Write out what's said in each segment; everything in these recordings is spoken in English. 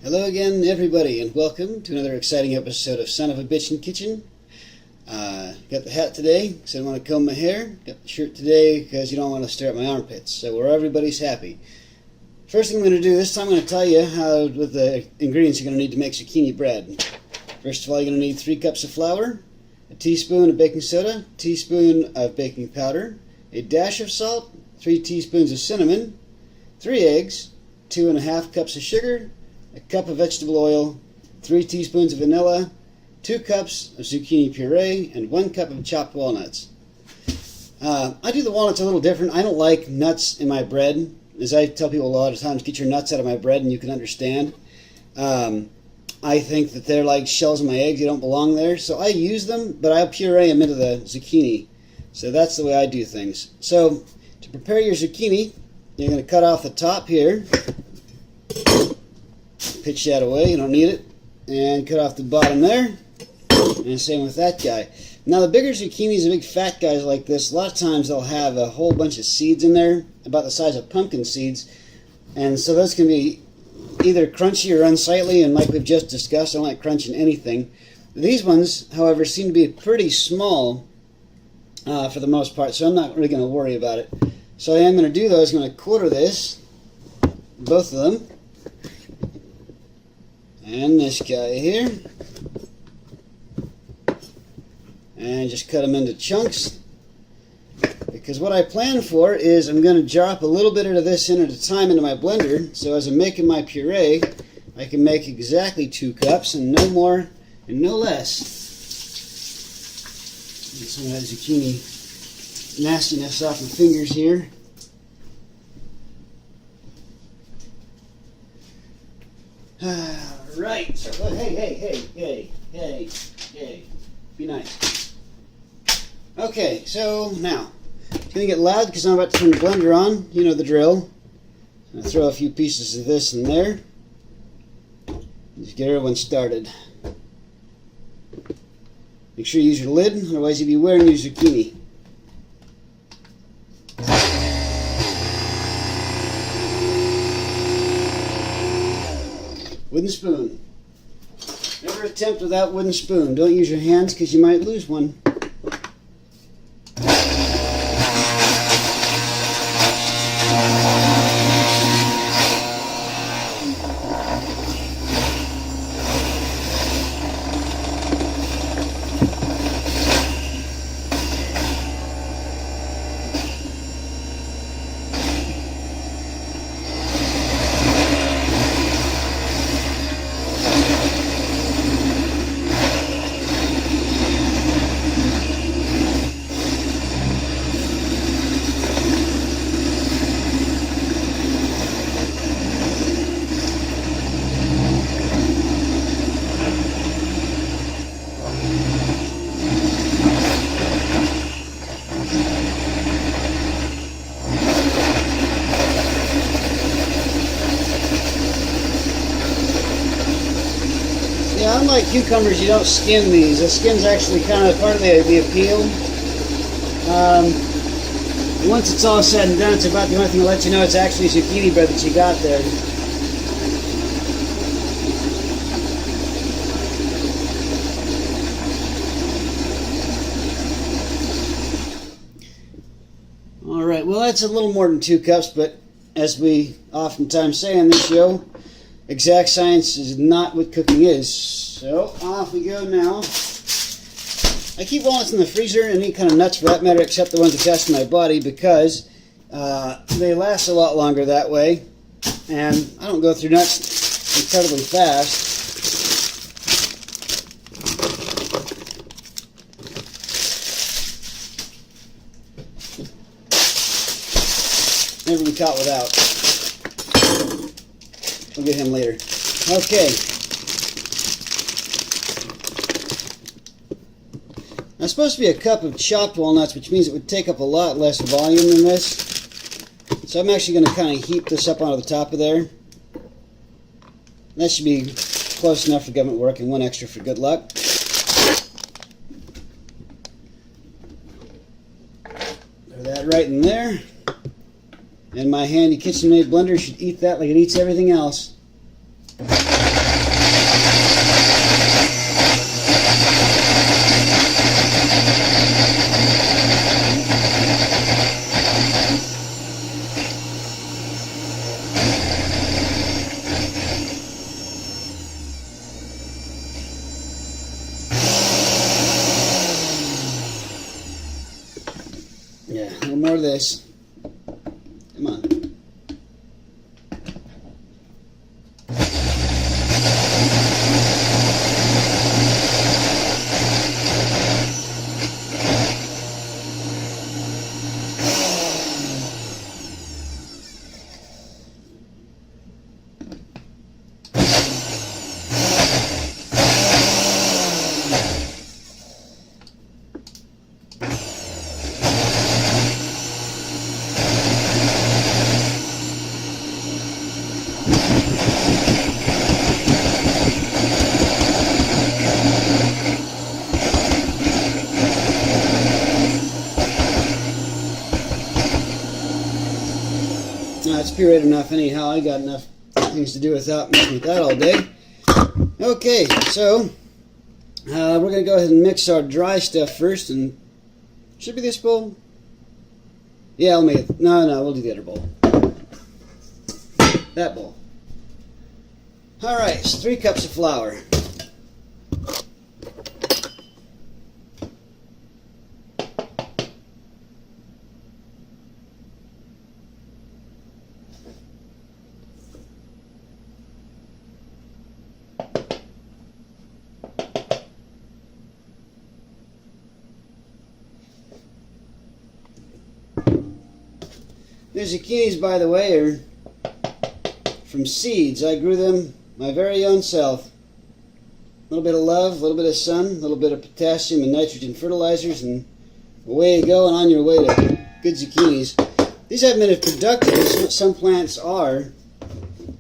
Hello again, everybody, and welcome to another exciting episode of Son of a Bitchin' Kitchen. Got the hat today because I don't want to comb my hair. Got the shirt today because you don't want to stare at my armpits. So where everybody's happy. First thing I'm going to do this time, I'm going to tell you how with the ingredients you're going to need to make zucchini bread. First of all, you're going to need 3 cups of flour, a teaspoon of baking soda, a teaspoon of baking powder, a dash of salt, 3 teaspoons of cinnamon, 3 eggs, 2½ cups of sugar, a cup of vegetable oil, 3 teaspoons of vanilla, 2 cups of zucchini puree, and 1 cup of chopped walnuts. I do the walnuts a little different. I don't like nuts in my bread. As I tell people a lot of times, get your nuts out of my bread and you can understand. I think that they're like shells in my eggs. They don't belong there. So I use them, but I puree them into the zucchini. So that's the way I do things. So to prepare your zucchini, you're going to cut off the top here. Pitch that away, you don't need it. And cut off the bottom there. And same with that guy. Now the bigger zucchinis, the big fat guys like this, a lot of times they'll have a whole bunch of seeds in there, about the size of pumpkin seeds. And so those can be either crunchy or unsightly, and like we've just discussed, I don't like crunching anything. These ones, however, seem to be pretty small for the most part, so I'm not really going to worry about it. So what I'm going to do though is I'm going to quarter this, both of them. And this guy here. And just cut them into chunks. Because what I plan for is I'm going to drop a little bit of this in at a time into my blender. So as I'm making my puree, I can make exactly 2 cups and no more and no less. Get some of that zucchini nastiness off my fingers here. Right. So, hey. Be nice. Okay, so now, it's going to get loud because I'm about to turn the blender on. You know the drill. I'm going to throw a few pieces of this in there. Just get everyone started. Make sure you use your lid, otherwise you'll be wearing your zucchini. Wooden spoon. Never attempt without wooden spoon. Don't use your hands because you might lose one. Yeah, unlike cucumbers, you don't skin these. The skin's actually kind of part of the appeal. Once it's all said and done, it's about the only thing to let you know it's actually zucchini bread that you got there. Alright, well that's a little more than 2 cups, but as we oftentimes say on this show, exact science is not what cooking is. So off we go now. I keep walnuts in the freezer, and any kind of nuts for that matter, except the ones attached to my body, because they last a lot longer that way, and I don't go through nuts incredibly fast. Never been caught without. We'll get him later. Okay. Now, it's supposed to be a cup of chopped walnuts, which means it would take up a lot less volume than this. So I'm actually going to kind of heap this up onto the top of there. That should be close enough for government work, and 1 extra for good luck. Throw that right in there. And my handy kitchen-made blender should eat that like it eats everything else. Yeah, a little more of this. Come on. It's pureed enough anyhow. I got enough things to do without messing with that all day. Okay, so we're going to go ahead and mix our dry stuff first, and should be this bowl. Yeah, I'll make it. No, we'll do the other bowl. That bowl. All right, so 3 cups of flour. The zucchinis, by the way, are from seeds. I grew them my very own self. A little bit of love, a little bit of sun, a little bit of potassium and nitrogen fertilizers, and away you go and on your way to good zucchinis. These haven't been as productive as some plants are,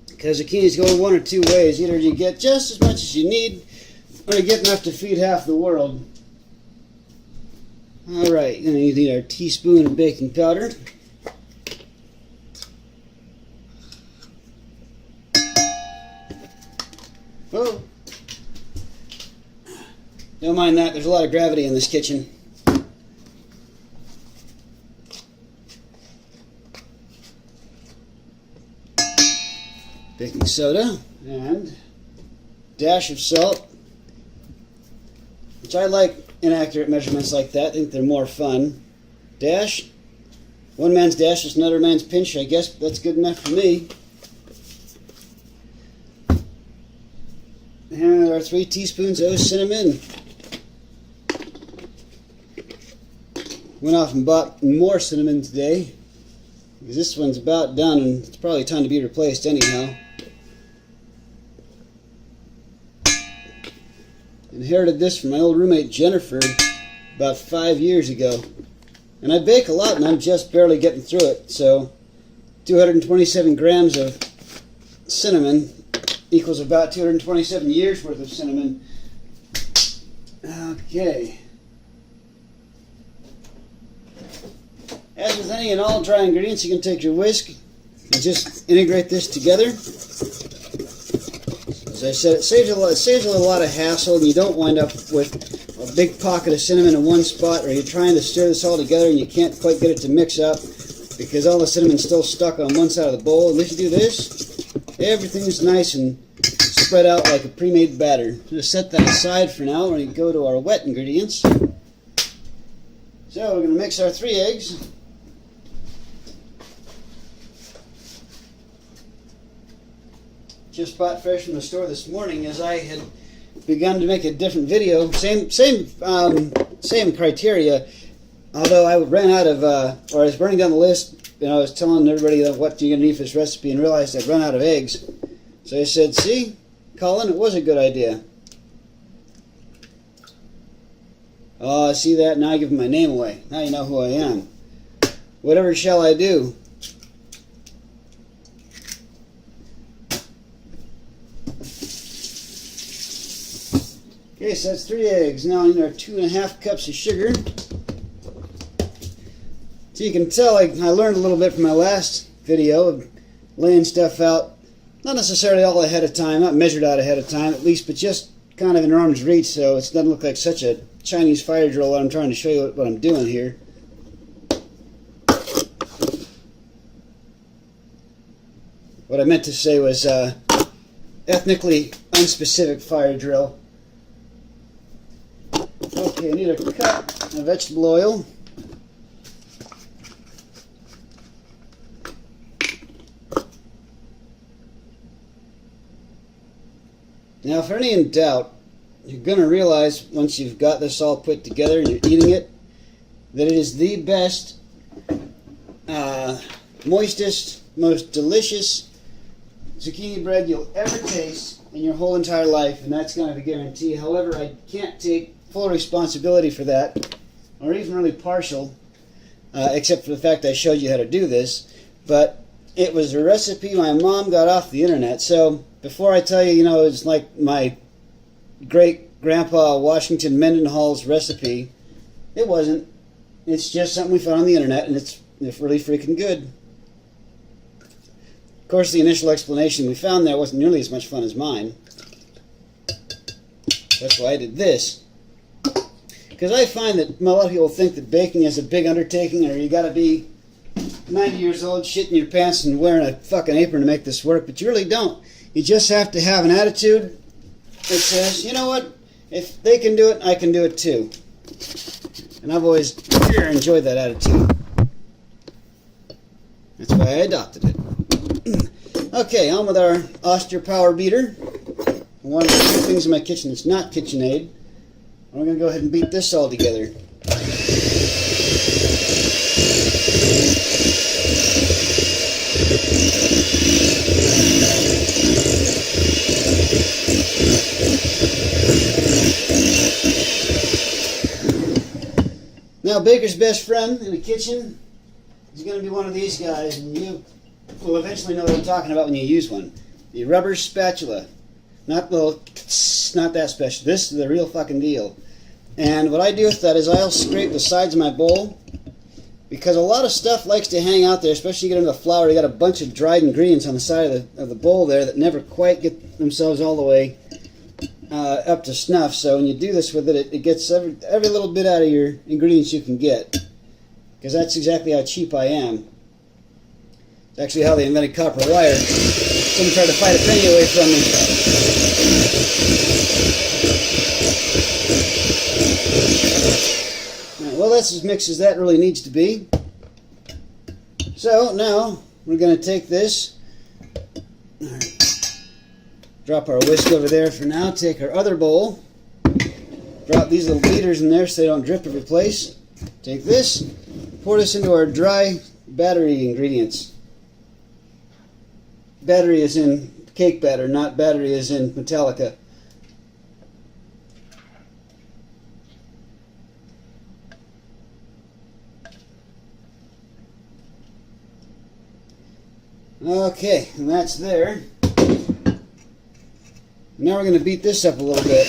because zucchinis go one or two ways. Either you get just as much as you need, or you get enough to feed half the world. Alright, going to need our teaspoon of baking powder. Oh, don't mind that, there's a lot of gravity in this kitchen. Baking soda and dash of salt, which I like inaccurate measurements like that. I think they're more fun. Dash. One man's dash is another man's pinch, I guess, but that's good enough for me. And our 3 teaspoons of cinnamon. Went off and bought more cinnamon today, because this one's about done and it's probably time to be replaced anyhow. Inherited this from my old roommate Jennifer about 5 years ago. And I bake a lot and I'm just barely getting through it, so 227 grams of cinnamon equals about 227 years worth of cinnamon. Okay. As with any and all dry ingredients, you can take your whisk and just integrate this together. As I said, it saves a lot of hassle, and you don't wind up with a big pocket of cinnamon in one spot, or you're trying to stir this all together and you can't quite get it to mix up because all the cinnamon's still stuck on one side of the bowl. And if you do this, everything's nice and spread out like a pre-made batter. Just set that aside for now. We're going to go to our wet ingredients. So we're going to mix our 3 eggs. Just bought fresh from the store this morning, as I had begun to make a different video. Same criteria. Although I ran out of, or I was burning down the list, and I was telling everybody what you're going to need for this recipe, and realized I'd run out of eggs. So I said, "See, Colin, it was a good idea." Oh, see that? Now I give my name away. Now you know who I am. Whatever shall I do? Okay, so that's 3 eggs. Now I need our 2.5 cups of sugar. So you can tell I learned a little bit from my last video of laying stuff out, not necessarily all ahead of time, not measured out ahead of time at least, but just kind of in arm's reach, so it doesn't look like such a Chinese fire drill that I'm trying to show you what I'm doing here. What I meant to say was ethnically unspecific fire drill. Okay, I need a cup of vegetable oil. Now, for any in doubt, you're going to realize once you've got this all put together and you're eating it, that it is the best, moistest, most delicious zucchini bread you'll ever taste in your whole entire life, and that's going to be guaranteed. However, I can't take full responsibility for that, or even really partial, except for the fact I showed you how to do this. But it was a recipe my mom got off the internet, so before I tell you, you know, it's like my great-grandpa Washington Mendenhall's recipe, it wasn't. It's just something we found on the internet, and it's really freaking good. Of course, the initial explanation we found there wasn't nearly as much fun as mine. That's why I did this. Because I find that a lot of people think that baking is a big undertaking, or you got to be 90 years old, shitting your pants and wearing a fucking apron to make this work, but you really don't. You just have to have an attitude that says, you know what, if they can do it, I can do it too. And I've always enjoyed that attitude. That's why I adopted it. Okay, on with our Oster Power Beater. One of the few things in my kitchen that's not KitchenAid. We're going to go ahead and beat this all together. Now, Baker's best friend in the kitchen is going to be one of these guys, and you will eventually know what I'm talking about when you use one. The rubber spatula. Not that special. This is the real fucking deal. And what I do with that is I'll scrape the sides of my bowl, because a lot of stuff likes to hang out there, especially you get into the flour. You got a bunch of dried ingredients on the side of the bowl there that never quite get themselves all the way up to snuff. So when you do this with it, it gets every little bit out of your ingredients you can get, because that's exactly how cheap I am. It's actually how they invented copper wire. Someone tried to fight a penny away from me. Right, well, that's as mixed as that really needs to be. So now we're going to take this, drop our whisk over there for now, take our other bowl, drop these little beaters in there so they don't drip every place. Take this, pour this into our dry battery ingredients. Battery is in cake batter, not battery as in Metallica. Okay, and that's there. Now we're going to beat this up a little bit.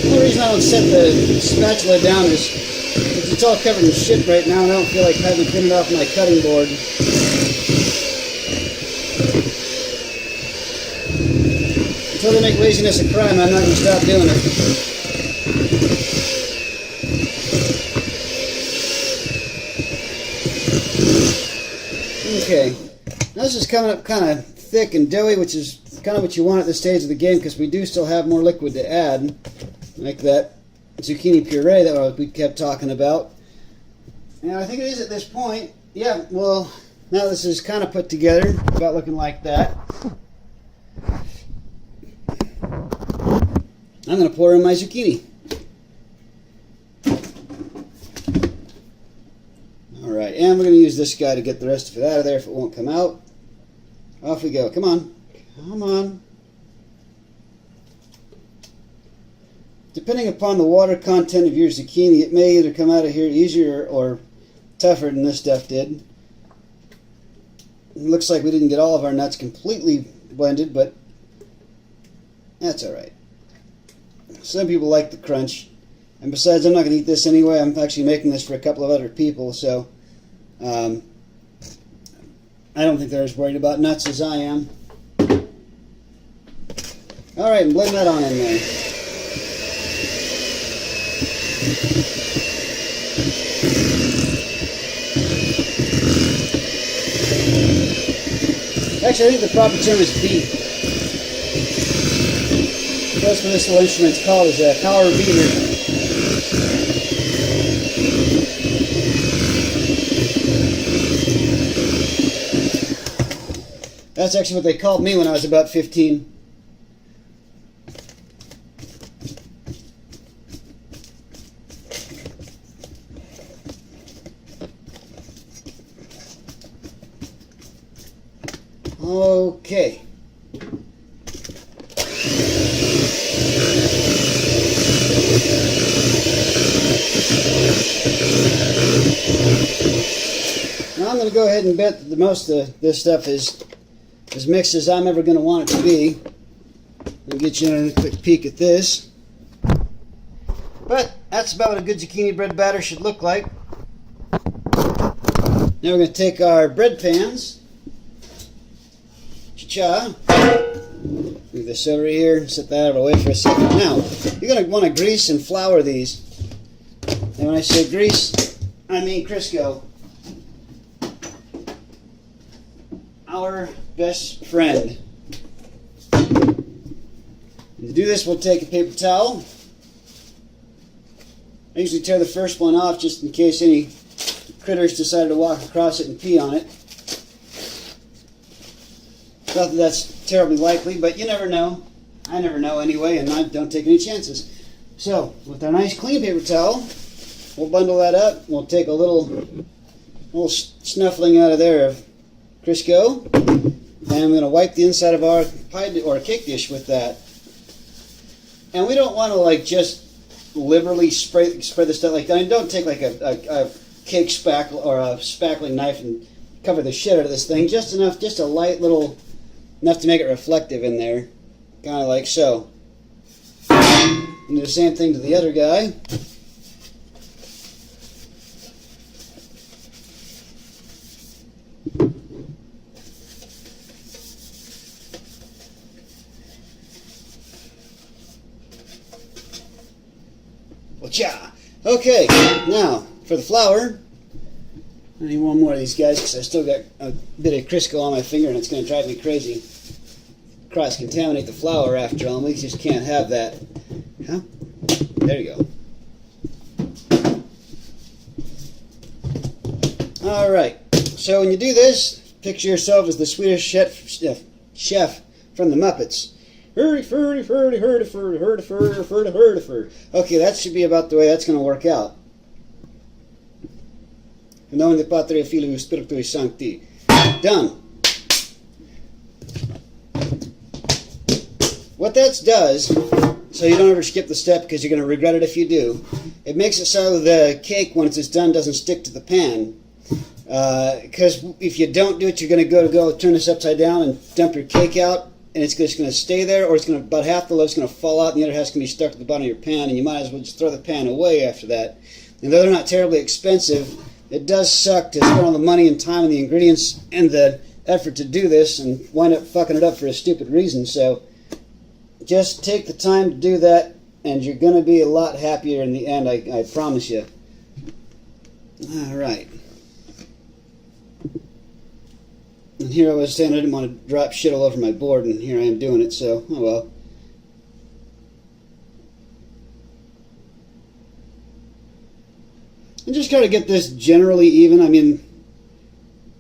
The only reason I don't set the spatula down is because it's all covered in shit right now, and I don't feel like having to clean it off my cutting board. Until they make laziness a crime, I'm not going to stop doing it. Okay, now this is coming up kind of thick and doughy, which is kind of what you want at this stage of the game, because we do still have more liquid to add, like that zucchini puree that we kept talking about. And I think it is at this point. Yeah, well, now this is kind of put together, about looking like that. I'm going to pour in my zucchini. Alright, and we're going to use this guy to get the rest of it out of there if it won't come out. Off we go. Come on. Come on. Depending upon the water content of your zucchini, it may either come out of here easier or tougher than this stuff did. It looks like we didn't get all of our nuts completely blended, but that's alright. Some people like the crunch. And besides, I'm not going to eat this anyway. I'm actually making this for a couple of other people, so I don't think they're as worried about nuts as I am. Alright, and blend that on in there. Actually, I think the proper term is beat. That's what this little instrument's called, is a power beater. That's actually what they called me when I was about 15. Okay. Now I'm going to go ahead and bet that most of this stuff is as mixed as I'm ever going to want it to be. I'll get you a quick peek at this. But that's about what a good zucchini bread batter should look like. Now we're going to take our bread pans. Cha-cha. Move this over here, set that out of the way for a second. Now, you're going to want to grease and flour these. And when I say grease, I mean Crisco. Our best friend. And to do this, we'll take a paper towel. I usually tear the first one off just in case any critters decided to walk across it and pee on it. Not that that's terribly likely, but you never know. I never know anyway, and I don't take any chances. So, with our nice clean paper towel, we'll bundle that up. We'll take a little snuffling out of there of Crisco, and I'm going to wipe the inside of our pie or cake dish with that. And we don't want to like just liberally spread the stuff like that. I mean, don't take like a cake spackle or a spackling knife and cover the shit out of this thing. Just enough, just a light little, enough to make it reflective in there, kind of like so. And do the same thing to the other guy. Cha. Okay, now for the flour, I need one more of these guys because I still got a bit of Crisco on my finger and it's going to drive me crazy. Cross-contaminate the flour after all, we just can't have that. Huh? There you go. Alright, so when you do this, picture yourself as the Swedish chef from the Muppets. Okay, that should be about the way that's going to work out. Done. What that does, so you don't ever skip the step because you're going to regret it if you do, it makes it so the cake, once it's done, doesn't stick to the pan. Because if you don't do it, you're going to go turn this upside down and dump your cake out. And it's just going to stay there, or it's going to, about half the loaf's going to fall out, and the other half's going to be stuck to the bottom of your pan, and you might as well just throw the pan away after that. And though they're not terribly expensive, it does suck to spend all the money and time and the ingredients and the effort to do this and wind up fucking it up for a stupid reason. So just take the time to do that, and you're going to be a lot happier in the end, I promise you. All right. And here I was saying I didn't want to drop shit all over my board, and here I am doing it, so, oh well. And just gotta get this generally even. I mean,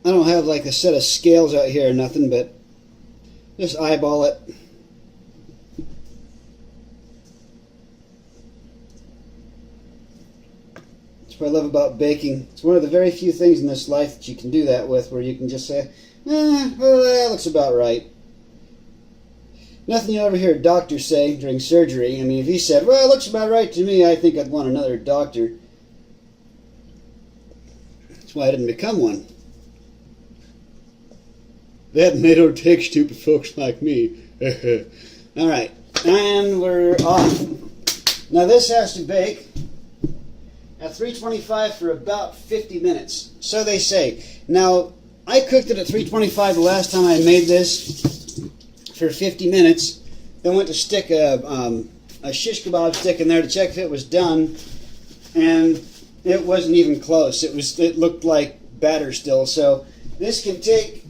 I don't have like a set of scales out here or nothing, but just eyeball it. That's what I love about baking. It's one of the very few things in this life that you can do that with, where you can just say, well, that looks about right. Nothing you'll ever hear a doctor say during surgery. I mean, if he said, well, it looks about right to me, I think I'd want another doctor. That's why I didn't become one. They don't take stupid folks like me. Alright, and we're off. Now this has to bake at 325 for about 50 minutes. So they say. Now, I cooked it at 325 the last time I made this for 50 minutes. Then went to stick a shish kebab stick in there to check if it was done. And it wasn't even close. It looked like batter still. So this can take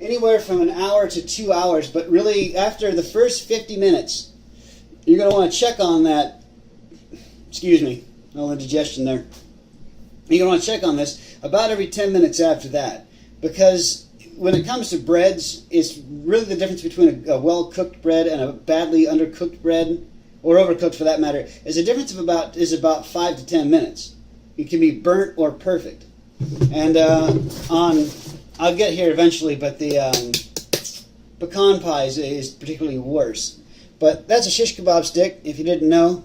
anywhere from an hour to 2 hours. But really, after the first 50 minutes, you're going to want to check on that. Excuse me. All the digestion there. You're going to want to check on this about every 10 minutes after that. Because when it comes to breads, it's really the difference between a well-cooked bread and a badly undercooked bread, or overcooked for that matter, is a difference of about 5 to 10 minutes. It can be burnt or perfect. And I'll get here eventually, but the pecan pies is particularly worse. But that's a shish kebab stick, if you didn't know.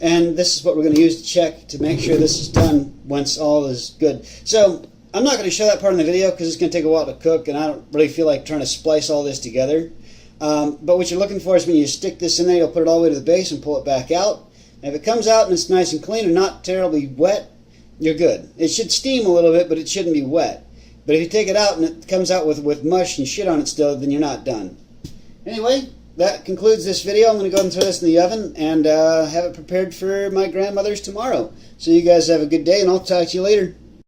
And this is what we're going to use to check to make sure this is done once all is good. So I'm not going to show that part in the video because it's going to take a while to cook, and I don't really feel like trying to splice all this together. But what you're looking for is when you stick this in there, you'll put it all the way to the base and pull it back out. And if it comes out and it's nice and clean and not terribly wet, you're good. It should steam a little bit, but it shouldn't be wet. But if you take it out and it comes out with mush and shit on it still, then you're not done. Anyway, that concludes this video. I'm going to go ahead and throw this in the oven and have it prepared for my grandmother's tomorrow. So you guys have a good day, and I'll talk to you later.